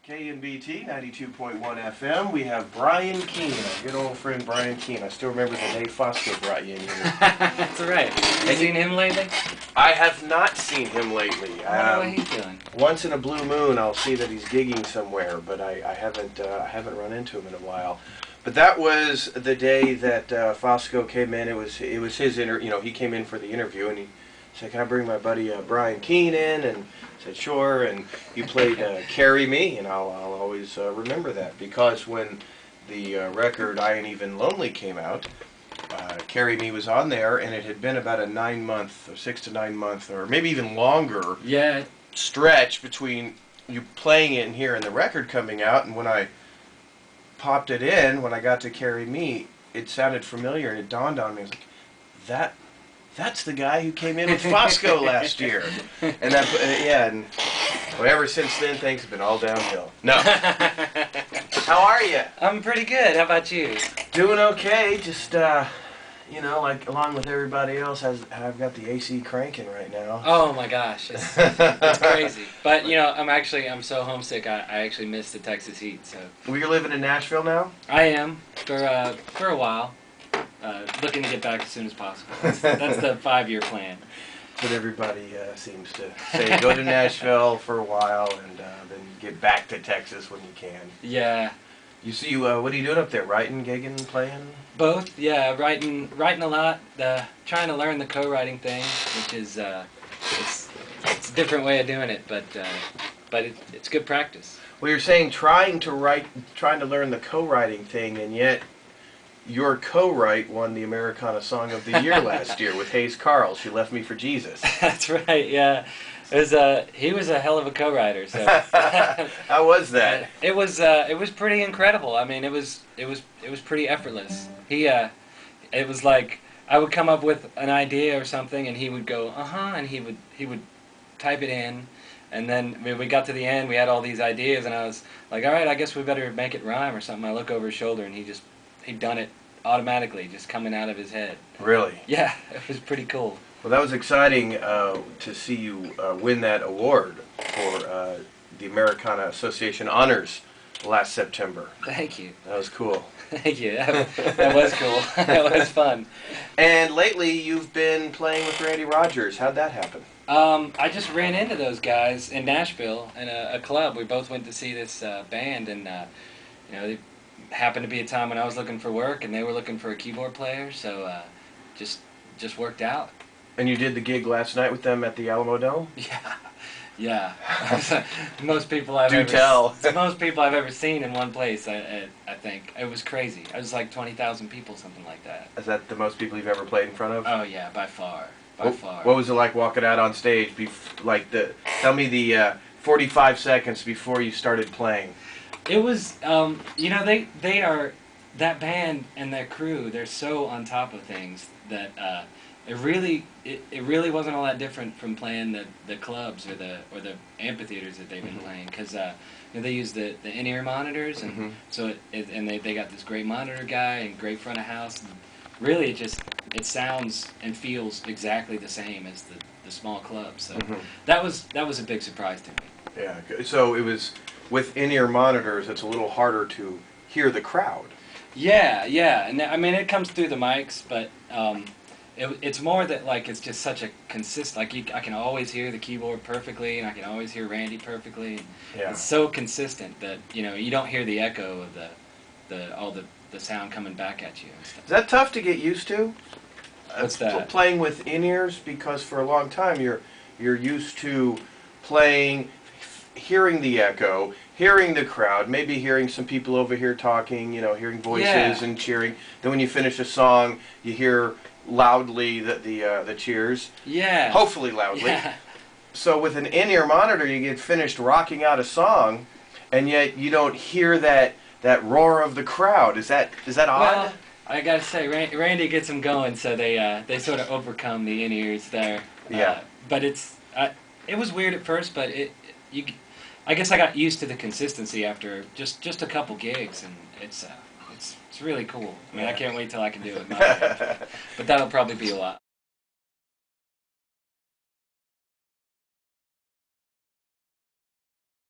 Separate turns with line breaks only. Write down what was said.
KNBT 92.1 FM. We have Brian Keane, our good old friend Brian Keane. I still remember the day Fosco brought you in here.
That's right. Have you seen him lately?
I have not seen him lately.
I wonder what he's doing.
Once in a blue moon, I'll see that he's gigging somewhere, but I haven't run into him in a while. But that was the day that Fosco came in. It was his he came in for the interview, and he said, "Can I bring my buddy Brian Keane in?" And I said, "Sure." And he played "Carry Me," and I'll always remember that, because when the record "I Ain't Even Lonely" came out, "Carry Me" was on there, and it had been about a 9-month, or 6 to 9 month, or maybe even longer stretch between you playing it and hearing the record coming out. And when I popped it in, when I got to "Carry Me," it sounded familiar, and it dawned on me. I was like, that's the guy who came in with Fosco last year. And and well, ever since then, things have been all downhill. No. How are you?
I'm pretty good. How about you?
Doing okay. Just, like along with everybody else, I've got the AC cranking right now.
Oh my gosh, it's crazy. But I'm so homesick. I actually miss the Texas heat. So.
Well, you're living in Nashville now?
I am for a while. Looking to get back as soon as possible. That's the 5-year plan.
But everybody seems to say go to Nashville for a while and then get back to Texas when you can.
Yeah.
You see, what are you doing up there? Writing, gigging, playing?
Both. Yeah, writing a lot. Trying to learn the co-writing thing, which is it's a different way of doing it, but it's good practice.
Well, you're saying trying to learn the co-writing thing, and yet your co-write won the Americana Song of the Year last year with Hayes Carl. "She Left Me for Jesus."
That's right. Yeah, he was a hell of a co-writer. So
how was that?
It was pretty incredible. I mean, it was pretty effortless. It was like I would come up with an idea or something, and he would go and he would type it in, and then we got to the end. We had all these ideas, and I was like, all right, I guess we better make it rhyme or something. I look over his shoulder, and he'd done it automatically, just coming out of his head.
Really?
Yeah, it was pretty cool.
Well, that was exciting to see you win that award for the Americana Association Honors last September.
Thank you.
That was cool.
Thank you. That was cool. That was fun.
And lately, you've been playing with Randy Rogers. How'd that happen?
I just ran into those guys in Nashville in a club. We both went to see this band, and they happened to be a time when I was looking for work, and they were looking for a keyboard player, so just worked out.
And you did the gig last night with them at the Alamo Dome?
Yeah. Most people I've ever seen in one place. I think it was crazy. It was like 20,000 people, something like that.
Is that the most people you've ever played in front of?
Oh yeah, by far.
What was it like walking out on stage? Tell me the 45 seconds before you started playing.
It was, they are, that band and that crew, they're so on top of things that it really wasn't all that different from playing the clubs or the amphitheaters that they've been playing, because they use the in-ear monitors, and so they got this great monitor guy and great front of house. And really, it sounds and feels exactly the same as the small clubs. So that was a big surprise to me.
Yeah. So it was. With in-ear monitors, it's a little harder to hear the crowd.
Yeah, and I mean it comes through the mics, but it's more that it's just such a consistent. I can always hear the keyboard perfectly, and I can always hear Randy perfectly.
Yeah.
It's so consistent that you don't hear the echo of the sound coming back at you and stuff.
Is that tough to get used to?
What's that?
Playing with in-ears, because for a long time you're used to playing, hearing the echo, hearing the crowd, maybe hearing some people over here talking, hearing voices and cheering. Then when you finish a song, you hear loudly the cheers.
Yeah.
Hopefully loudly.
Yeah.
So with an in-ear monitor, you get finished rocking out a song, and yet you don't hear that roar of the crowd. Is that odd?
Well, I gotta say, Randy gets them going, so they sort of overcome the in-ears there.
Yeah.
But it was weird at first, but I guess I got used to the consistency after just a couple gigs, and it's really cool. I mean, I can't wait till I can do it. But that'll probably be a lot.